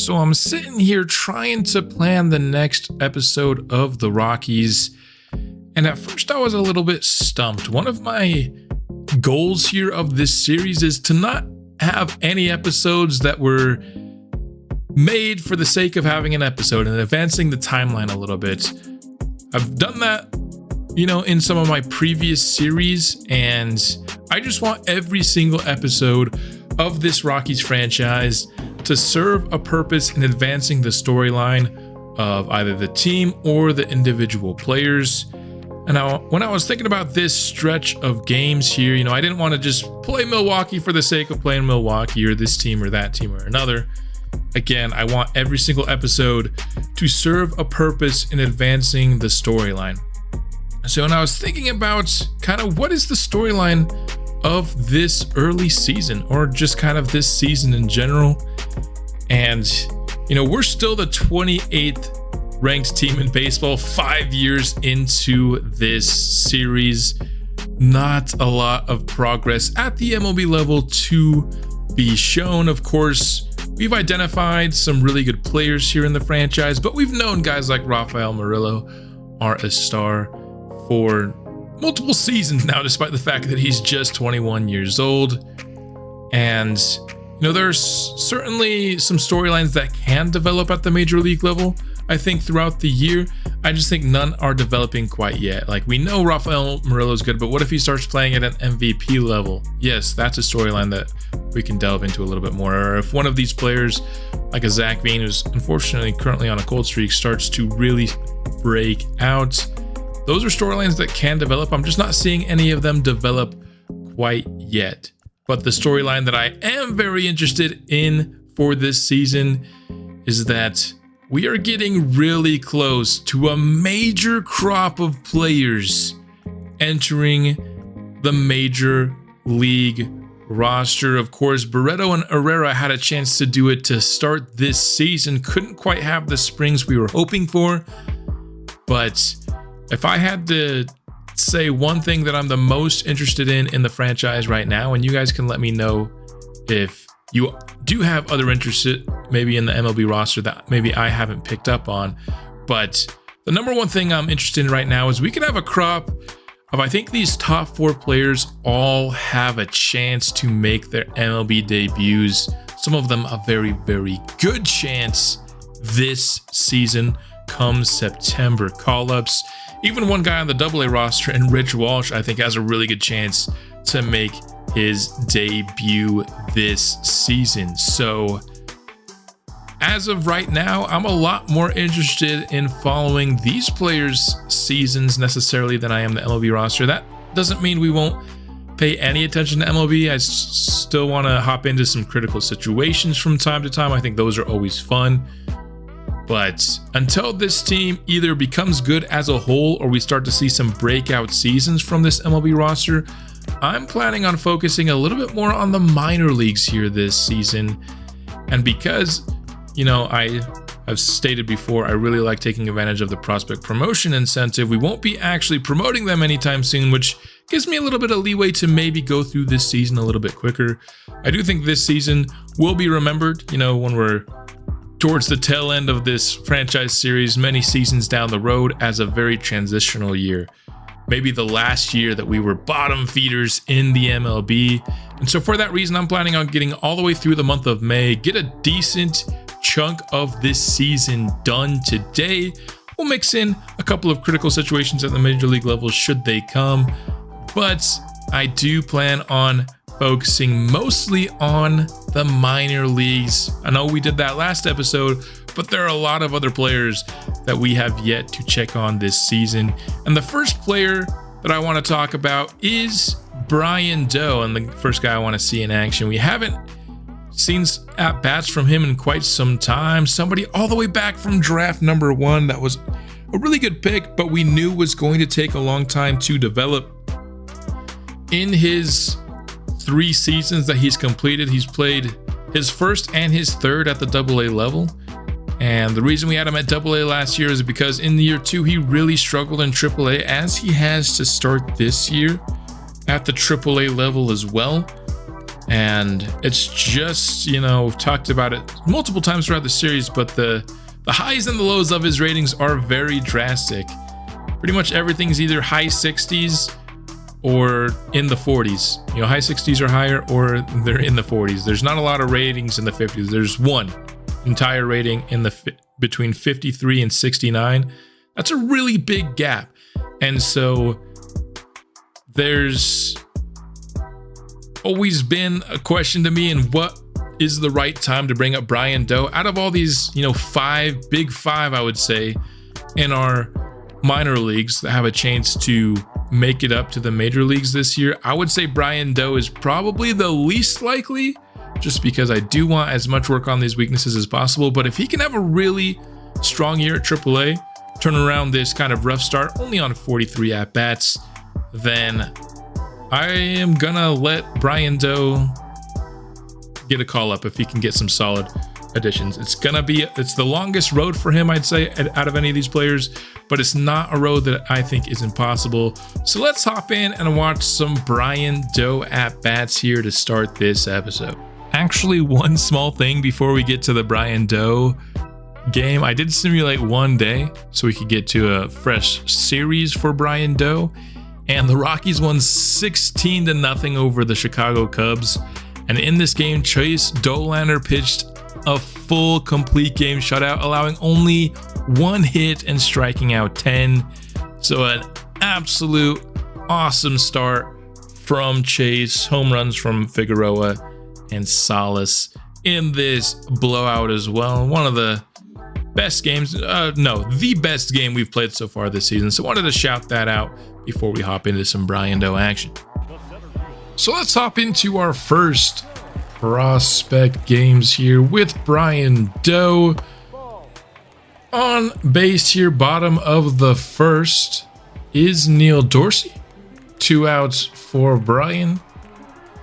So I'm sitting here trying to plan the next episode of the Rockies, and at first I was a little bit stumped. One of my goals here of this series is to not have any episodes that were made for the sake of having an episode and advancing the timeline a little bit. I've done that, in some of my previous series, and I just want every single episode of this Rockies franchise to serve a purpose in advancing the storyline of either the team or the individual players. And when I was thinking about this stretch of games here, I didn't want to just play Milwaukee for the sake of playing Milwaukee or this team or that team or another. Again, I want every single episode to serve a purpose in advancing the storyline. So when I was thinking about kind of what is the storyline of this early season, or just kind of this season in general, and we're still the 28th ranked team in baseball 5 years into this series. Not a lot of progress at the MLB level to be shown. Of course, we've identified some really good players here in the franchise, but we've known guys like Rafael Murillo are a star for multiple seasons now, despite the fact that he's just 21 years old. And there's certainly some storylines that can develop at the major league level, I think, throughout the year. I just think none are developing quite yet. Like, we know Rafael Murillo's good, but what if he starts playing at an MVP level? Yes, that's a storyline that we can delve into a little bit more. Or if one of these players, like a Zach Veen, who's unfortunately currently on a cold streak, starts to really break out, those are storylines that can develop. I'm just not seeing any of them develop quite yet. But the storyline that I am very interested in for this season is that we are getting really close to a major crop of players entering the major league roster. Of course, Barreto and Herrera had a chance to do it to start this season. Couldn't quite have the springs we were hoping for. But if I had to say one thing that I'm the most interested in the franchise right now, and you guys can let me know if you do have other interests maybe in the MLB roster that maybe I haven't picked up on, but the number one thing I'm interested in right now is we can have a crop of, I think these top 4 players all have a chance to make their MLB debuts. Some of them a very, very good chance this season come September call-ups. Even one guy on the AA roster, and Rich Walsh, I think has a really good chance to make his debut this season. So as of right now, I'm a lot more interested in following these players' seasons necessarily than I am the MLB roster. That doesn't mean we won't pay any attention to MLB. I still want to hop into some critical situations from time to time. I think those are always fun. But until this team either becomes good as a whole or we start to see some breakout seasons from this MLB roster, I'm planning on focusing a little bit more on the minor leagues here this season. And because, I've stated before, I really like taking advantage of the prospect promotion incentive, we won't be actually promoting them anytime soon, which gives me a little bit of leeway to maybe go through this season a little bit quicker. I do think this season will be remembered, when we're towards the tail end of this franchise series, many seasons down the road, as a very transitional year. Maybe the last year that we were bottom feeders in the MLB. And so for that reason, I'm planning on getting all the way through the month of May, get a decent chunk of this season done today. We'll mix in a couple of critical situations at the major league level should they come. But I do plan on focusing mostly on the minor leagues. I know we did that last episode, but there are a lot of other players that we have yet to check on this season. And the first player that I want to talk about is Brian Doe, and the first guy I want to see in action. We haven't seen at-bats from him in quite some time. Somebody all the way back from draft number 1 that was a really good pick, but we knew was going to take a long time to develop. In his 3 seasons that he's completed, he's played his first and his third at the AA level. And the reason we had him at AA last year is because in the year 2, he really struggled in AAA, as he has to start this year at the AAA level as well. And it's just, you know, we've talked about it multiple times throughout the series, but the highs and the lows of his ratings are very drastic. Pretty much everything's either high 60s or in the 40s. You know, high 60s or higher, or they're in the 40s. There's not a lot of ratings in the 50s. There's one entire rating in the between 53 and 69. That's a really big gap. And so there's always been a question to me, and what is the right time to bring up Brian Doe out of all these, you know, big five, I would say, in our minor leagues that have a chance to make it up to the major leagues this year. I would say Brian Doe is probably the least likely, just because I do want as much work on these weaknesses as possible. But if he can have a really strong year at AAA, turn around this kind of rough start only on 43 at bats, then I am gonna let Brian Doe get a call up if he can get some solid additions. It's the longest road for him, I'd say, out of any of these players, but it's not a road that I think is impossible. So let's hop in and watch some Brian Doe at bats here to start this episode. Actually, one small thing before we get to the Brian Doe game, I did simulate one day so we could get to a fresh series for Brian Doe. And the Rockies won 16-0 over the Chicago Cubs. And in this game, Chase Dollander pitched a full complete game shutout, allowing only 1 hit and striking out 10. So an absolute awesome start from Chase. Home runs from Figueroa and Salas in this blowout as well. One of the best games, the best game we've played so far this season. So wanted to shout that out before we hop into some Brian Doe action. So let's hop into our first prospect games here with Brian Doe. On base here, bottom of the first, is Neil Dorsey. 2 outs for Brian.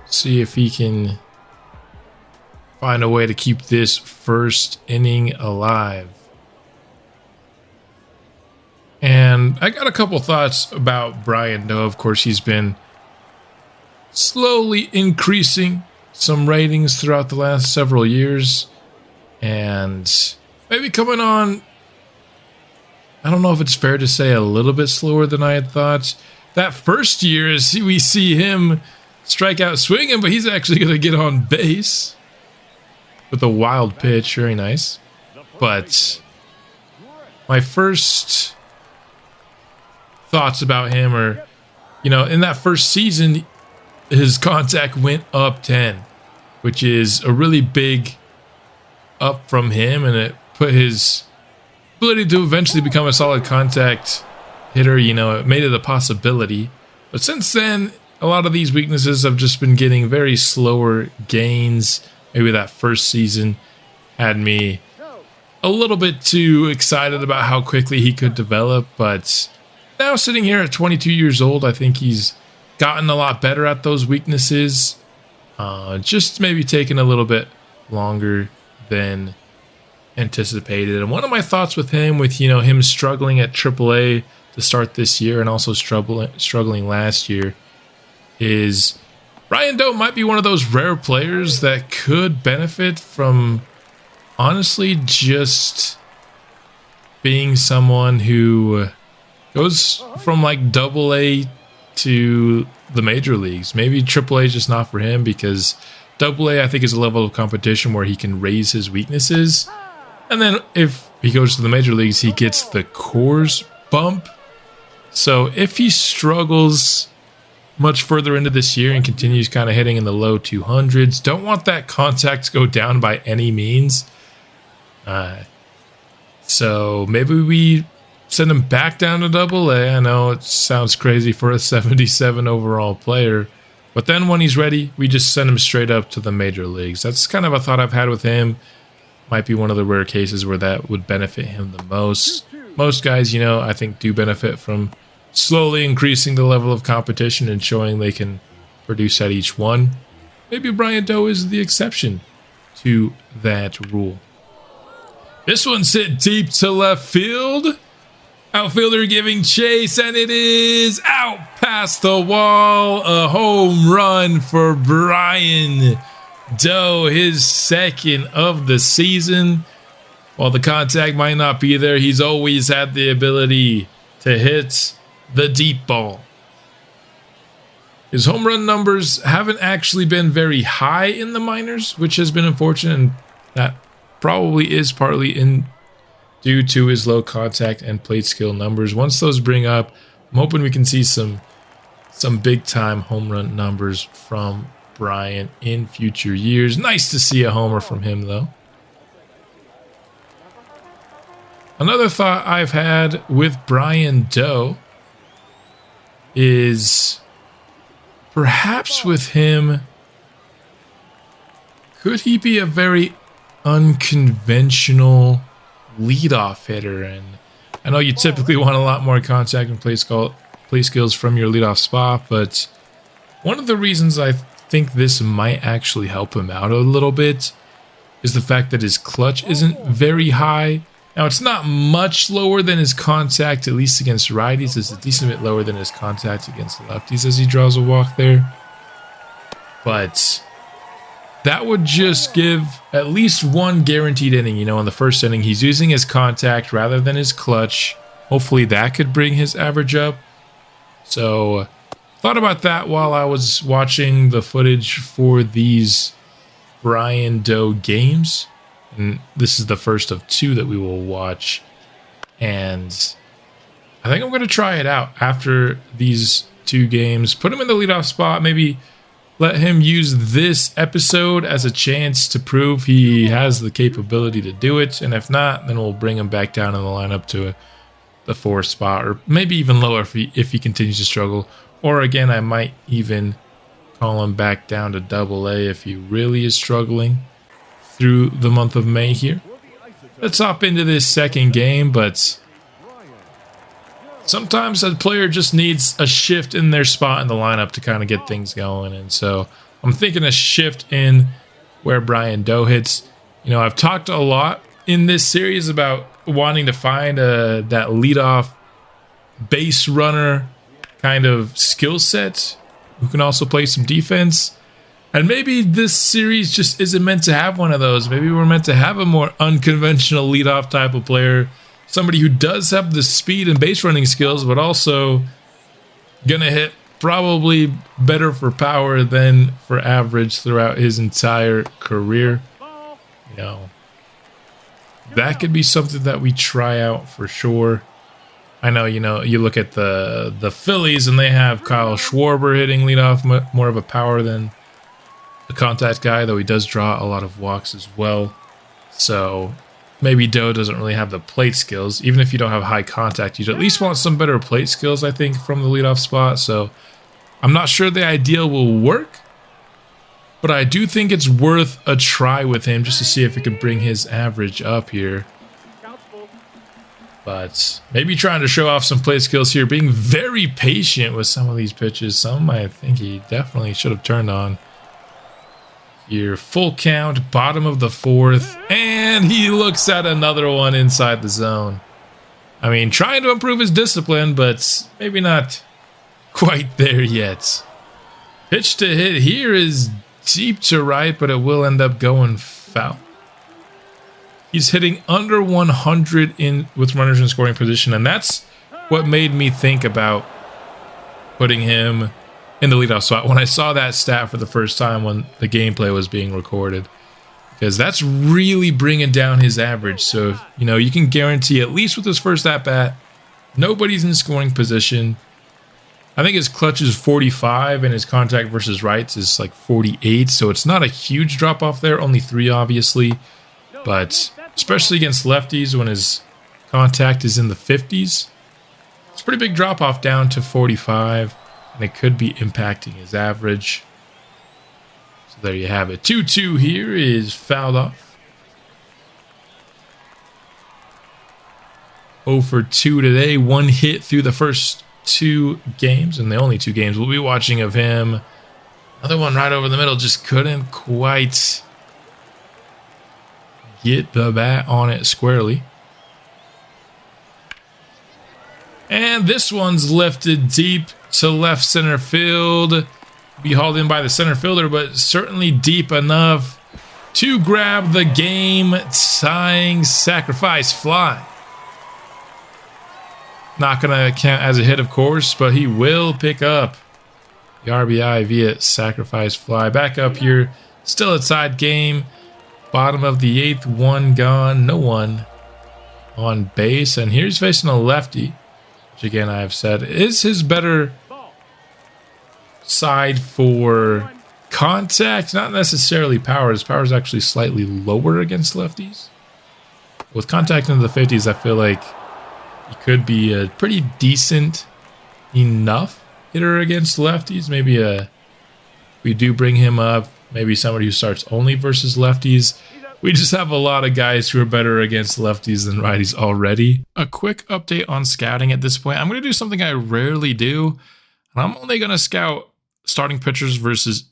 See if he can find a way to keep this first inning alive. And I got a couple thoughts about Brian Doe. Of course, he's been slowly increasing some ratings throughout the last several years. And maybe coming on, I don't know if it's fair to say, a little bit slower than I had thought. That first year, we see him strike out swinging, but he's actually going to get on base with a wild pitch. Very nice. But my first thoughts about him are, you know, in that first season, his contact went up 10, which is a really big up from him, and it put his ability to eventually become a solid contact hitter, you know, it made it a possibility. But since then, a lot of these weaknesses have just been getting very slower gains. Maybe that first season had me a little bit too excited about how quickly he could develop, but now sitting here at 22 years old, I think he's gotten a lot better at those weaknesses. Just maybe taking a little bit longer than anticipated. And one of my thoughts with him, him struggling at AAA to start this year and also struggling last year, is Brian Doe might be one of those rare players that could benefit from honestly just being someone who goes from like AA to the major leagues. Maybe AAA is just not for him, because AA I think is a level of competition where he can raise his weaknesses, and then if he goes to the major leagues, he gets the Coors bump. So if he struggles much further into this year and continues kind of hitting in the low 200s, don't want that contact to go down by any means. So maybe we send him back down to AA. I know it sounds crazy for a 77 overall player, but then when he's ready, we just send him straight up to the major leagues. That's kind of a thought I've had with him. Might be one of the rare cases where that would benefit him the most. Most guys, I think do benefit from slowly increasing the level of competition and showing they can produce at each one. Maybe Brian Doe is the exception to that rule. This one's hit deep to left field. Outfielder giving chase, and it is out past the wall. A home run for Brian Doe, his second of the season. While the contact might not be there, he's always had the ability to hit the deep ball. His home run numbers haven't actually been very high in the minors, which has been unfortunate, and that probably is partly due to his low contact and plate skill numbers. Once those bring up, I'm hoping we can see some big time home run numbers from Brian in future years. Nice to see a homer from him though. Another thought I've had with Brian Doe is perhaps with him, could he be a very unconventional leadoff hitter? And I know you typically want a lot more contact and play skills from your leadoff spot, but one of the reasons I think this might actually help him out a little bit is the fact that his clutch isn't very high. Now, it's not much lower than his contact, at least against righties. It's a decent bit lower than his contact against lefties as he draws a walk there. But that would just give at least one guaranteed inning. You know, in the first inning, he's using his contact rather than his clutch. Hopefully that could bring his average up. So, thought about that while I was watching the footage for these Brian Doe games. And this is the first of two that we will watch. And I think I'm going to try it out after these two games. Put him in the leadoff spot. Maybe let him use this episode as a chance to prove he has the capability to do it. And if not, then we'll bring him back down in the lineup to the 4th spot. Or maybe even lower if he continues to struggle. Or again, I might even call him back down to AA if he really is struggling through the month of May here. Let's hop into this second game, but sometimes a player just needs a shift in their spot in the lineup to kind of get things going. And so I'm thinking a shift in where Brian Doe hits. You know, I've talked a lot in this series about wanting to find that leadoff base runner kind of skill set who can also play some defense. And maybe this series just isn't meant to have one of those. Maybe we're meant to have a more unconventional leadoff type of player. Somebody who does have the speed and base running skills, but also gonna hit probably better for power than for average throughout his entire career. You know, that could be something that we try out for sure. I know, you know, you look at the Phillies and they have Kyle Schwarber hitting leadoff, more of a power than the contact guy, though he does draw a lot of walks as well. So maybe Doe doesn't really have the plate skills. Even if you don't have high contact, you'd at least want some better plate skills, I think, from the leadoff spot. So I'm not sure the ideal will work, but I do think it's worth a try with him just to see if it can bring his average up here. But maybe trying to show off some plate skills here, being very patient with some of these pitches. Some I think he definitely should have turned on. Your full count, bottom of the 4th, and he looks at another one inside the zone. I mean, trying to improve his discipline, but maybe not quite there yet. Pitch to hit here is deep to right, but it will end up going foul. He's hitting under 100 with runners in scoring position, and that's what made me think about putting him in the leadoff spot when I saw that stat for the first time when the gameplay was being recorded, because that's really bringing down his average. So if, you know, you can guarantee at least with his first at bat, nobody's in scoring position. I think his clutch is 45 and his contact versus rights is like 48, so it's not a huge drop off there, only 3 obviously, but especially against lefties when his contact is in the 50s, it's a pretty big drop off down to 45. And it could be impacting his average. So there you have it. 2-2 here is fouled off. 0 for 2 today. 1 hit through the first 2 games. And the only 2 games we'll be watching of him. Another one right over the middle. Just couldn't quite get the bat on it squarely. And this one's lifted deep to left center field. Be hauled in by the center fielder, but certainly deep enough to grab the game-tying sacrifice fly. Not going to count as a hit, of course, but he will pick up the RBI via sacrifice fly. Back up here, still a tied game. Bottom of the 8th, one gone, no one on base. And here's facing a lefty, which again I have said is his better side for contact, not necessarily power. His power is actually slightly lower against lefties. With contact into the 50s, I feel like he could be a pretty decent enough hitter against lefties. Maybe we do bring him up, maybe somebody who starts only versus lefties. We just have a lot of guys who are better against lefties than righties already. A quick update on scouting at this point. I'm going to do something I rarely do, and I'm only going to scout starting pitchers versus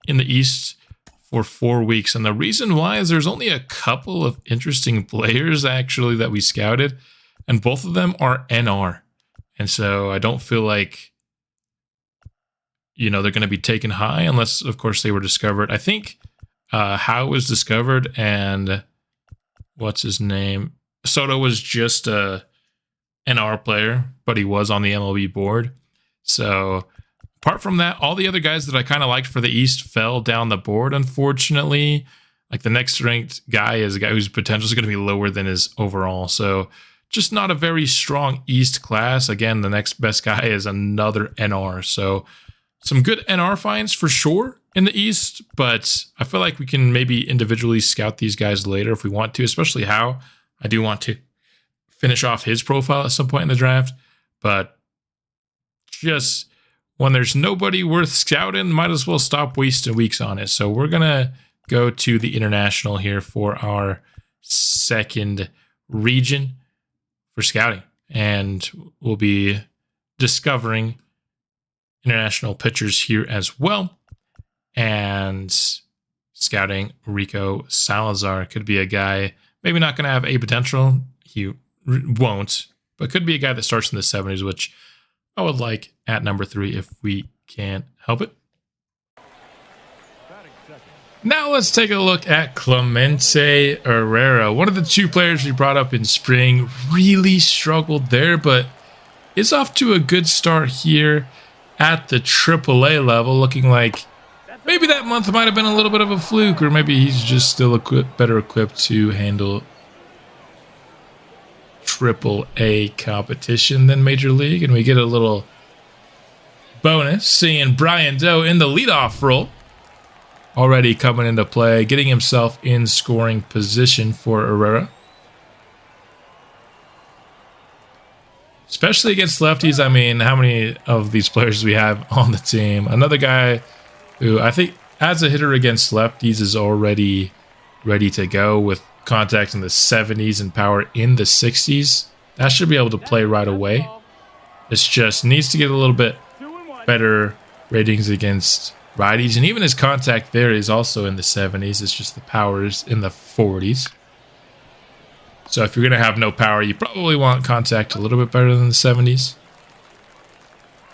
in the East for 4 weeks. And the reason why is there's only a couple of interesting players actually that we scouted, and both of them are NR. And so I don't feel like, you know, they're going to be taken high unless, of course, they were discovered. I think Howe was discovered, and what's his name? Soto was just a NR player, but he was on the MLB board. So apart from that, all the other guys that I kind of liked for the East fell down the board, unfortunately. Like the next ranked guy is a guy whose potential is going to be lower than his overall. So just not a very strong East class. Again, the next best guy is another NR. So some good NR finds for sure in the East, but I feel like we can maybe individually scout these guys later if we want to, especially Howe. I do want to finish off his profile at some point in the draft, but just when there's nobody worth scouting, might as well stop wasting weeks on it. So we're going to go to the international here for our second region for scouting. And we'll be discovering international pitchers here as well. And scouting Rico Salazar could be a guy, maybe not going to have a potential. He won't, but could be a guy that starts in the 70s, which I would like at number 3 if we can help it. Now let's take a look at Clemente Herrera. One of the 2 players we brought up in spring really struggled there, but is off to a good start here at the AAA level, looking like maybe that month might have been a little bit of a fluke, or maybe he's just still better equipped to handle AAA competition than Major League. And we get a little bonus seeing Brian Doe in the leadoff role already coming into play, getting himself in scoring position for Herrera. Especially against lefties. I mean, how many of these players we have on the team? Another guy who I think as a hitter against lefties is already ready to go with contact in the 70s and power in the 60s. That should be able to play right away. It's just needs to get a little bit better ratings against righties. And even his contact there is also in the 70s. It's just the power is in the 40s. So if you're going to have no power, you probably want contact a little bit better than the 70s.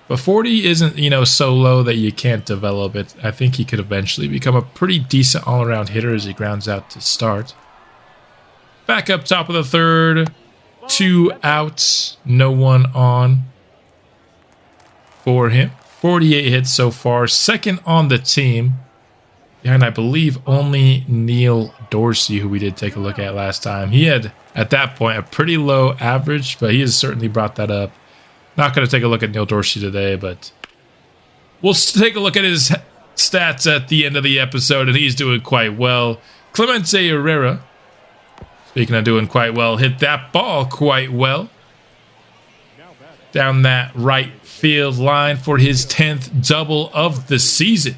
But 40 isn't, you know, so low that you can't develop it. I think he could eventually become a pretty decent all-around hitter as he grounds out to start. Back up top of the 3rd. 2 outs. No one on for him. 48 hits so far. 2nd on the team. Behind, I believe, only Neil Dorsey, who we did take a look at last time. He had, at that point, a pretty low average, but he has certainly brought that up. Not going to take a look at Neil Dorsey today, but we'll take a look at his stats at the end of the episode, and he's doing quite well. Clemente Herrera, speaking of doing quite well, hit that ball quite well down that right field line for his 10th double of the season.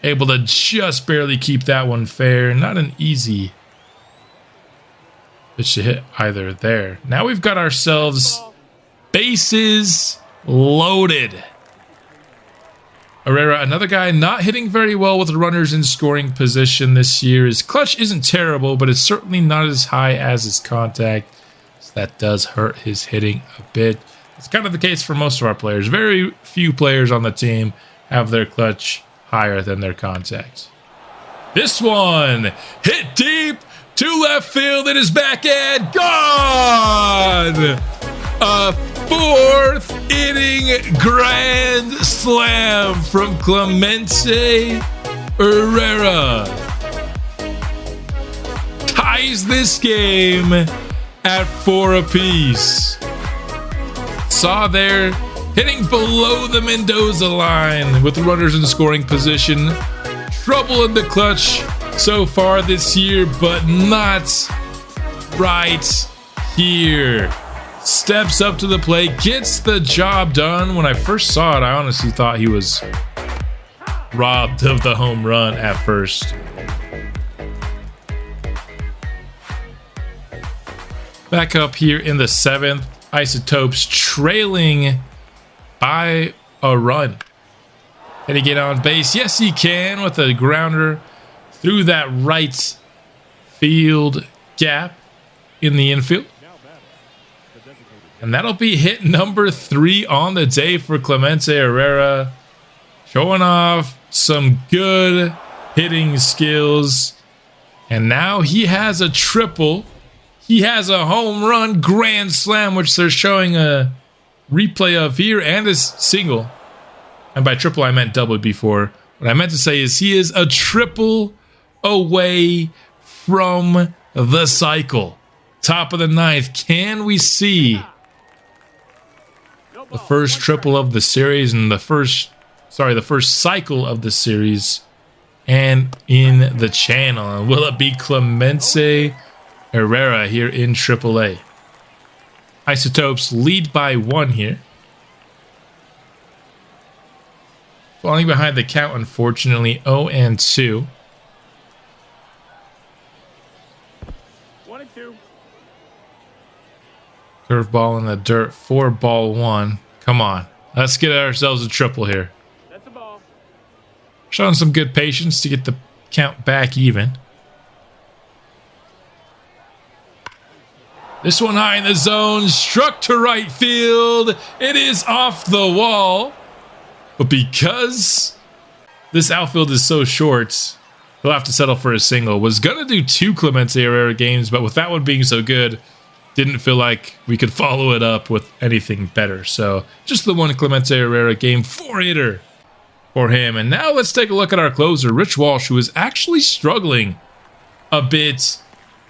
Able to just barely keep that one fair. Not an easy pitch to hit either there. Now we've got ourselves bases loaded. Herrera, another guy not hitting very well with runners in scoring position this year. His clutch isn't terrible, but it's certainly not as high as his contact. So that does hurt his hitting a bit. It's kind of the case for most of our players. Very few players on the team have their clutch higher than their contact. This one hit deep to left field. It is backhand. Gone! A fourth inning grand slam from Clemente Herrera. Ties this game at 4 apiece. Saw there, hitting below the Mendoza line with runners in scoring position. Trouble in the clutch so far this year, but not right here. Steps up to the plate, gets the job done. When I first saw it, I honestly thought he was robbed of the home run at first. Back up here in the 7th, Isotopes trailing by a run. Can he get on base? Yes, he can, with a grounder through that right field gap in the infield. And that'll be hit number 3 on the day for Clemente Herrera. Showing off some good hitting skills. And now he has a triple. He has a home run grand slam, which they're showing a replay of here, and a single. And by triple, I meant double before. What I meant to say is he is a triple away from the cycle. Top of the 9th. Can we see the first triple of the series and the first cycle of the series and in the channel? And will it be Clemente Herrera here in AAA? Isotopes lead by 1 here. Falling behind the count, unfortunately, 0-2. 1-2. Curveball in the dirt, 4-1. Come on, let's get ourselves a triple here. That's a ball. Showing some good patience to get the count back even. This one high in the zone, struck to right field. It is off the wall. But because this outfield is so short, he'll have to settle for a single. Was going to do 2 Clemente Herrera games, but with that one being so good, didn't feel like we could follow it up with anything better. So just the one Clemente Herrera game, 4-hitter for him. And now let's take a look at our closer, Rich Walsh, who is actually struggling a bit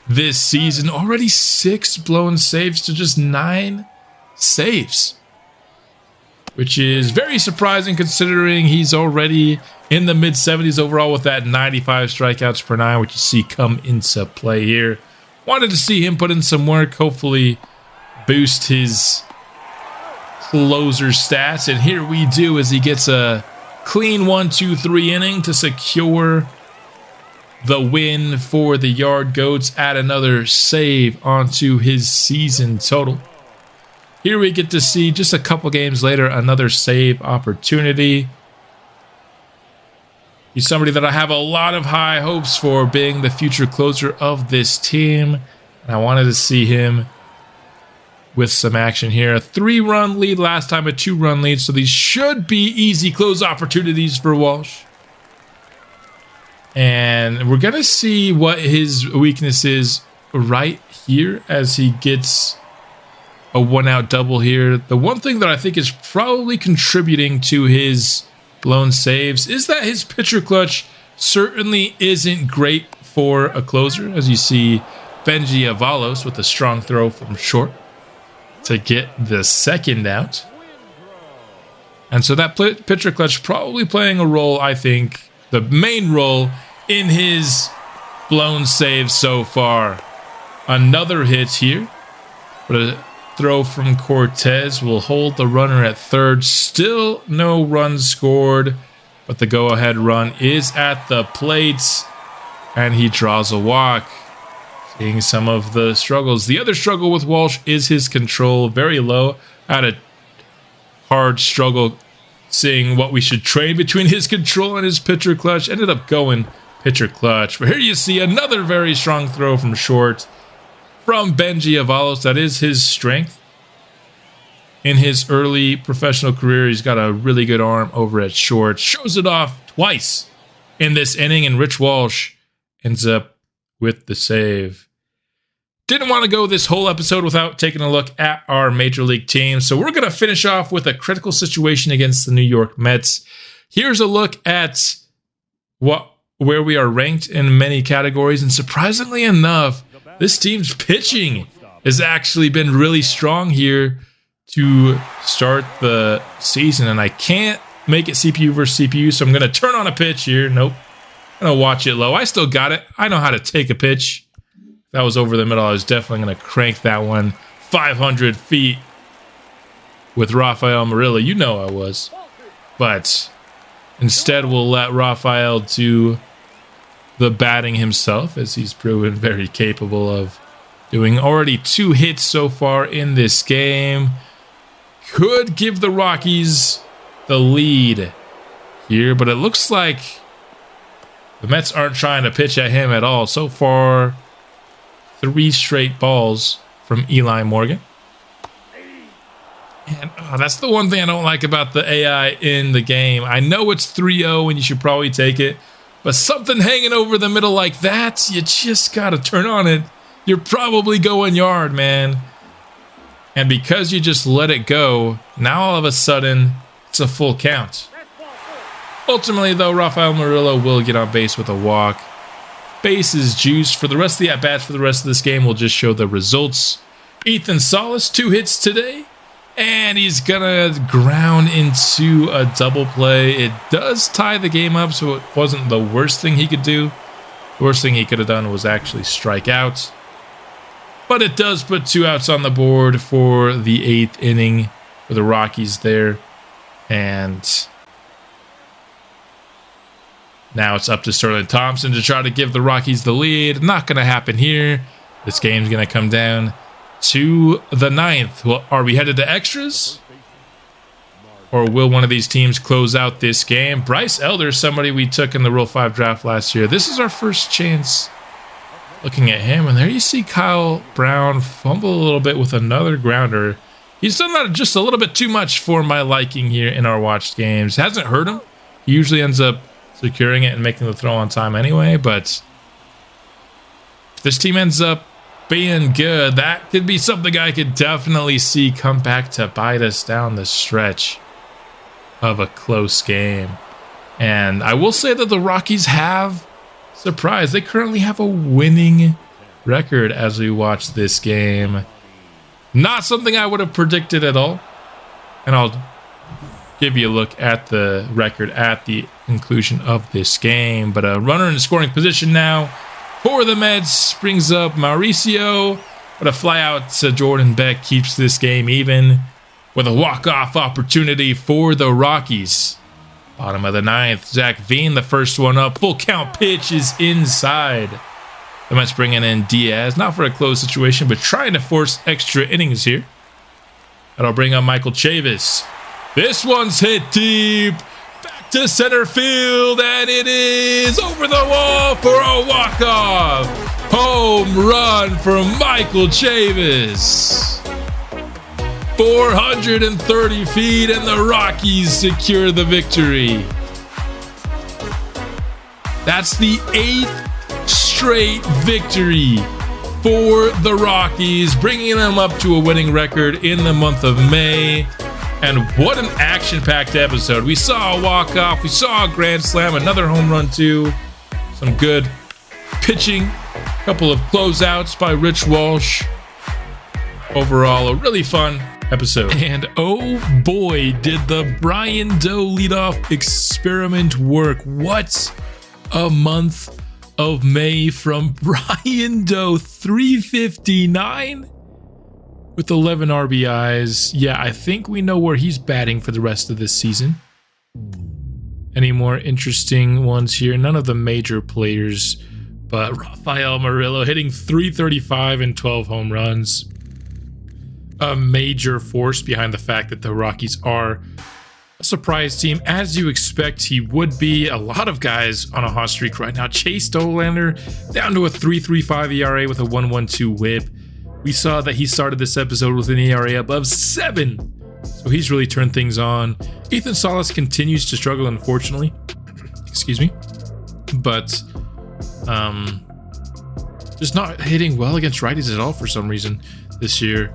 this season. Already 6 blown saves to just 9 saves, which is very surprising considering he's already in the mid-70s overall with that 95 strikeouts per 9, which you see come into play here. Wanted to see him put in some work, hopefully boost his closer stats. And here we do, as he gets a clean 1-2-3 inning to secure the win for the Yard Goats. Add another save onto his season total. Here we get to see, just a couple games later, another save opportunity. He's somebody that I have a lot of high hopes for being the future closer of this team. And I wanted to see him with some action here. A 3-run lead last time, a 2-run lead. So these should be easy close opportunities for Walsh. And we're going to see what his weakness is right here as he gets a 1-out double here. The one thing that I think is probably contributing to his blown saves is that his pitcher clutch certainly isn't great for a closer. As you see, Benji Avalos with a strong throw from short to get the 2nd out. And so that pitcher clutch probably playing a role, I think, the main role in his blown saves so far. Another hit here, but a throw from Cortez will hold the runner at 3rd. Still no runs scored, but the go-ahead run is at the plate, and he draws a walk. Seeing some of the struggles. The other struggle with Walsh is his control, very low. Had a hard struggle seeing what we should trade between his control and his pitcher clutch. Ended up going pitcher clutch. But here you see another very strong throw from short from Benji Avalos. That is his strength. In his early professional career, he's got a really good arm over at short. Shows it off twice in this inning, and Rich Walsh ends up with the save. Didn't want to go this whole episode without taking a look at our Major League team, so we're going to finish off with a critical situation against the New York Mets. Here's a look at where we are ranked in many categories, and surprisingly enough, this team's pitching has actually been really strong here to start the season, and I can't make it CPU versus CPU, so I'm going to turn on a pitch here. Nope. I'm going to watch it low. I still got it. I know how to take a pitch. If that was over the middle, I was definitely going to crank that one 500 feet with Rafael Murillo. You know I was. But instead, we'll let Rafael do the batting himself, as he's proven very capable of doing. Already 2 hits so far in this game. Could give the Rockies the lead here, but it looks like the Mets aren't trying to pitch at him at all. So far, 3 straight balls from Eli Morgan. And that's the one thing I don't like about the AI in the game. I know it's 3-0 and you should probably take it, but something hanging over the middle like that, you just got to turn on it. You're probably going yard, man. And because you just let it go, now all of a sudden, it's a full count. Ultimately, though, Rafael Murillo will get on base with a walk. Base is juiced. For the rest of the at-bats for the rest of this game, we'll just show the results. Ethan Salas, 2 hits today. And he's going to ground into a double play. It does tie the game up, so it wasn't the worst thing he could do. The worst thing he could have done was actually strike out. But it does put 2 outs on the board for the 8th inning for the Rockies there. And now it's up to Sterling Thompson to try to give the Rockies the lead. Not going to happen here. This game's going to come down to the 9th. Well, are we headed to extras? Or will one of these teams close out this game? Bryce Elder, somebody we took in the Rule 5 draft last year. This is our first chance looking at him, and there you see Kyle Brown fumble a little bit with another grounder. He's done that just a little bit too much for my liking here in our watched games. Hasn't hurt him. He usually ends up securing it and making the throw on time anyway, but if this team ends up being good, that could be something I could definitely see come back to bite us down the stretch of a close game. And I will say that the Rockies have surprise. They currently have a winning record as we watch this game. Not something I would have predicted at all. And I'll give you a look at the record at the conclusion of this game. But a runner in scoring position now for the Mets brings up Mauricio. But a fly out to Jordan Beck keeps this game even with a walk-off opportunity for the Rockies. Bottom of the 9th, Zach Veen, the first one up. Full count pitch is inside. The Mets bringing in Diaz, not for a close situation, but trying to force extra innings here. That'll bring up Michael Chavis. This one's hit deep. Back to center field, and it is over the wall for a walk-off. Home run for Michael Chavis. 430 feet, and the Rockies secure the victory. That's the 8th straight victory for the Rockies, bringing them up to a winning record in the month of May. And what an action-packed episode. We saw a walk-off, we saw a grand slam, another home run too. Some good pitching, a couple of closeouts by Rich Walsh. Overall, a really fun episode. And oh boy, did the Brian Doe leadoff experiment work. What a month of May from Brian Doe. 359 with 11 RBIs. Yeah, I think we know where he's batting for the rest of this season. Any more interesting ones here? None of the major players, but Rafael Murillo hitting 335 and 12 home runs. A major force behind the fact that the Rockies are a surprise team, as you expect he would be. A lot of guys on a hot streak right now. Chase Dollander down to a 3.35 ERA with a 1.12 whip. We saw that he started this episode with an ERA above 7. So he's really turned things on. Ethan Salas continues to struggle, unfortunately. Excuse me. But just not hitting well against righties at all for some reason this year.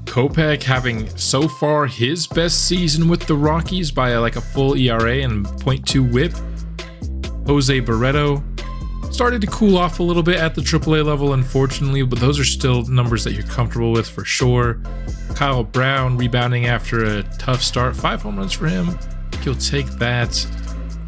Kopech having so far his best season with the Rockies by like a full ERA and 0.2 whip. Jose Barreto started to cool off a little bit at the AAA level, unfortunately, but those are still numbers that you're comfortable with for sure. Kyle Brown rebounding after a tough start. 5 home runs for him. You'll take that.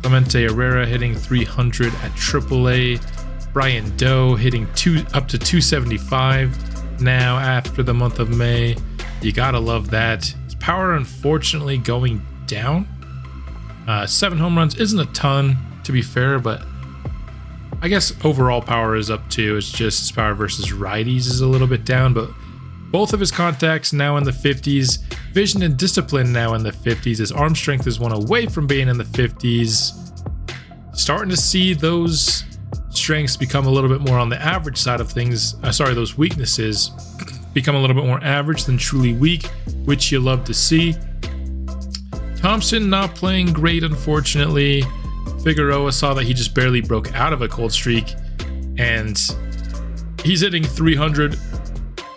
Clemente Herrera hitting 300 at AAA. Brian Doe hitting up to 275 now after the month of May. You gotta love that. His power, unfortunately, going down. 7 home runs isn't a ton, to be fair, but I guess overall power is up too. It's just his power versus righties is a little bit down, but both of his contacts now in the 50s. Vision and discipline now in the 50s. His arm strength is one away from being in the 50s. Starting to see those strengths become a little bit more on the average side of things. Those weaknesses become a little bit more average than truly weak, which you love to see. Thompson not playing great, unfortunately. Figueroa saw that he just barely broke out of a cold streak, and he's hitting 300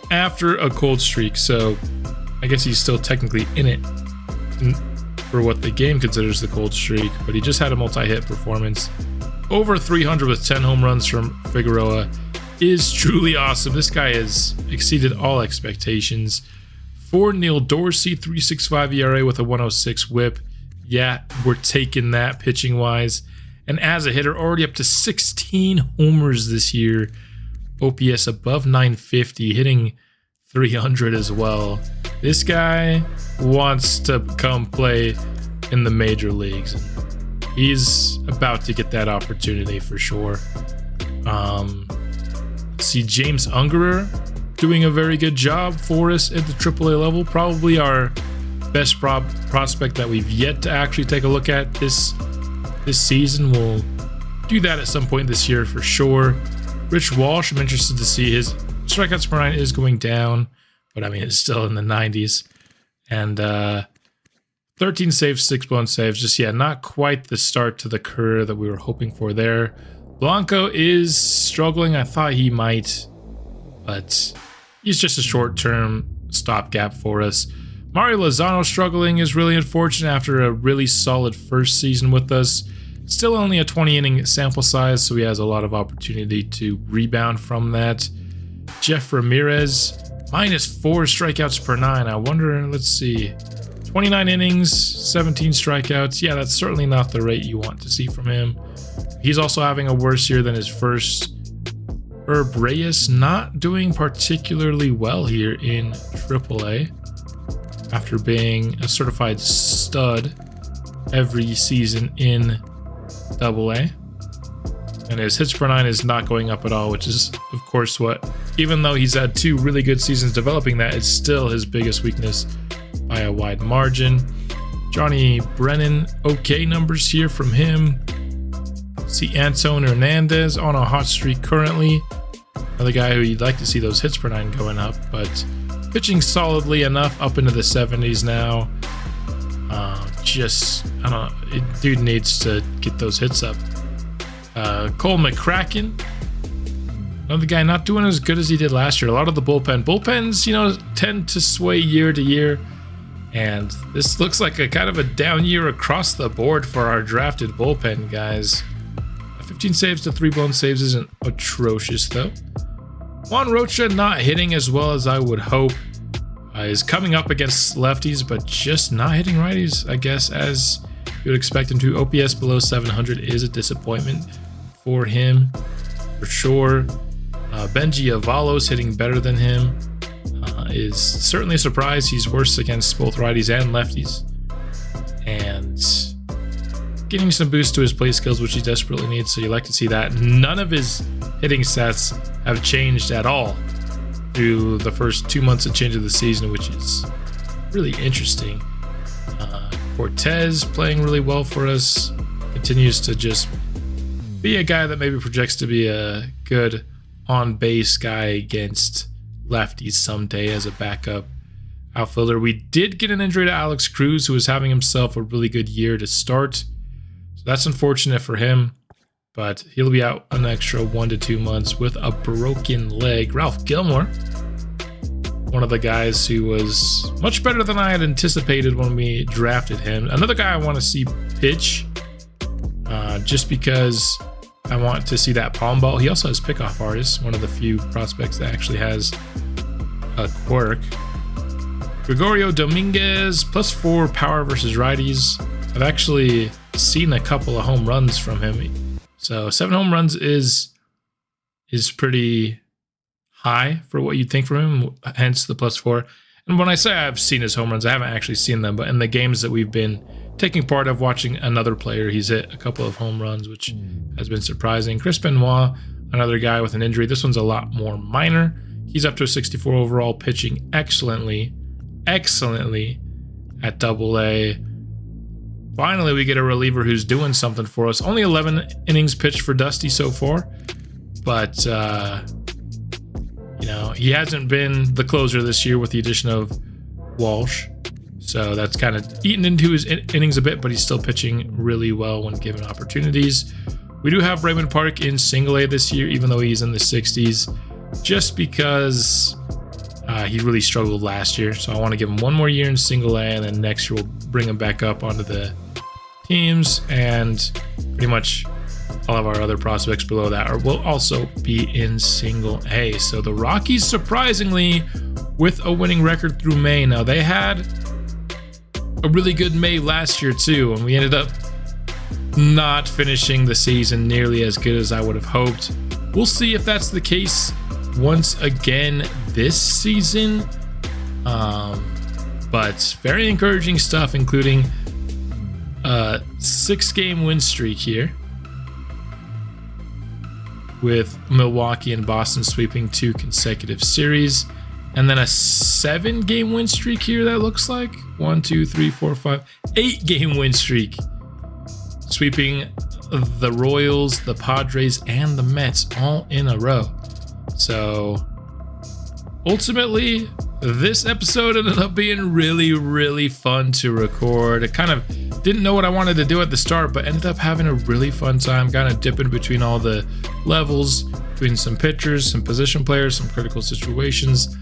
after a cold streak, so I guess he's still technically in it for what the game considers the cold streak, but he just had a multi-hit performance. Over 300 with 10 home runs from Figueroa is truly awesome. This guy has exceeded all expectations. For Neil Dorsey, 3.65 ERA with a 106 whip. Yeah, we're taking that pitching wise. And as a hitter, already up to 16 homers this year. OPS above 950, hitting 300 as well. This guy wants to come play in the major leagues. He's about to get that opportunity for sure. Let's see, James Ungerer doing a very good job for us at the AAA level. Probably our best prospect that we've yet to actually take a look at this season. We'll do that at some point this year for sure. Rich Walsh, I'm interested to see his strikeouts per 9 is going down, but I mean, it's still in the 90s. And 13 saves, 6 blown saves. Just, yeah, not quite the start to the career that we were hoping for there. Blanco is struggling. I thought he might, but he's just a short-term stopgap for us. Mario Lozano struggling is really unfortunate after a really solid first season with us. Still only a 20-inning sample size, so he has a lot of opportunity to rebound from that. Jeff Ramirez, -4 strikeouts per 9. I wonder, let's see, 29 innings, 17 strikeouts. Yeah, that's certainly not the rate you want to see from him. He's also having a worse year than his first. Herb Reyes not doing particularly well here in AAA after being a certified stud every season in AA. And his hits per 9 is not going up at all, which is, of course, what, even though he's had 2 really good seasons developing that, it's still his biggest weakness by a wide margin. Johnny Brennan, okay numbers here from him. See Anton Hernandez on a hot streak currently. Another guy who you'd like to see those hits per 9 going up, but pitching solidly enough up into the 70s now. I don't know, dude needs to get those hits up. Cole McCracken, another guy not doing as good as he did last year. A lot of the bullpens, tend to sway year to year, and this looks like a kind of a down year across the board for our drafted bullpen guys. 15 saves to 3 blown saves isn't atrocious though. Juan Rocha not hitting as well as I would hope. Is coming up against lefties, but just not hitting righties, I guess, as you would expect him to. OPS below 700 is a disappointment for him, for sure. Benji Avalos hitting better than him is certainly a surprise. He's worse against both righties and lefties. And getting some boost to his play skills, which he desperately needs, so you like to see that. None of his hitting stats have changed at all through the first 2 months of change of the season, which is really interesting. Cortez playing really well for us, continues to just be a guy that maybe projects to be a good on-base guy against lefties someday as a backup outfielder. We did get an injury to Alex Cruz, who was having himself a really good year to start. So that's unfortunate for him, but he'll be out an extra 1 to 2 months with a broken leg. Ralph Gilmore, one of the guys who was much better than I had anticipated when we drafted him. Another guy I want to see pitch, just because I want to see that palm ball. He also has pickoff artist, one of the few prospects that actually has a quirk. Gregorio Dominguez, +4 power versus righties. I've actually seen a couple of home runs from him. So 7 home runs is pretty high for what you'd think from him, hence the +4. And when I say I've seen his home runs, I haven't actually seen them, but in the games that we've been taking part of watching another player, he's hit a couple of home runs, which has been surprising. Chris Benoit, another guy with an injury. This one's a lot more minor. He's up to a 64 overall, pitching excellently at Double-A. Finally, we get a reliever who's doing something for us. Only 11 innings pitched for Dusty so far, but you know, he hasn't been the closer this year with the addition of Walsh. So that's kind of eaten into his innings a bit, but he's still pitching really well when given opportunities. We do have Raymond Park in Single-A this year, even though he's in the 60s, just because he really struggled last year. So I want to give him 1 more year in Single-A, and then next year we'll bring him back up onto the teams, and pretty much all of our other prospects below that will also be in Single-A. So the Rockies, surprisingly, with a winning record through May. Now, they had a really good May last year too, and we ended up not finishing the season nearly as good as I would have hoped. We'll see if that's the case once again this season, but very encouraging stuff, including a 6-game win streak here, with Milwaukee and Boston sweeping 2 consecutive series, and then a 7-game win streak here. That looks like 1, 2, 3, 4, 5, 8-game win streak, sweeping the Royals, the Padres, and the Mets all in a row. So ultimately, this episode ended up being really fun to record. I kind of didn't know what I wanted to do at the start, but ended up having a really fun time, kind of dipping between all the levels, between some pitchers, some position players, some critical situations,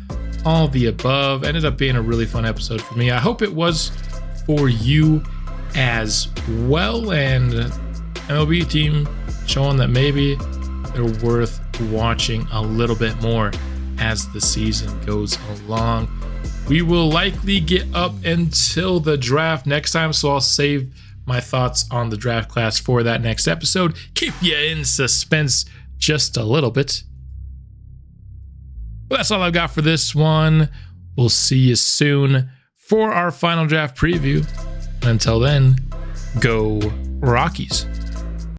all the above. Ended up being a really fun episode for me. I hope it was for you as well, and MLB team showing that maybe they're worth watching a little bit more as the season goes along. We will likely get up until the draft next time, so I'll save my thoughts on the draft class for that next episode. Keep you in suspense just a little bit. Well, that's all I've got for this one. We'll see you soon for our final draft preview. Until then, go Rockies.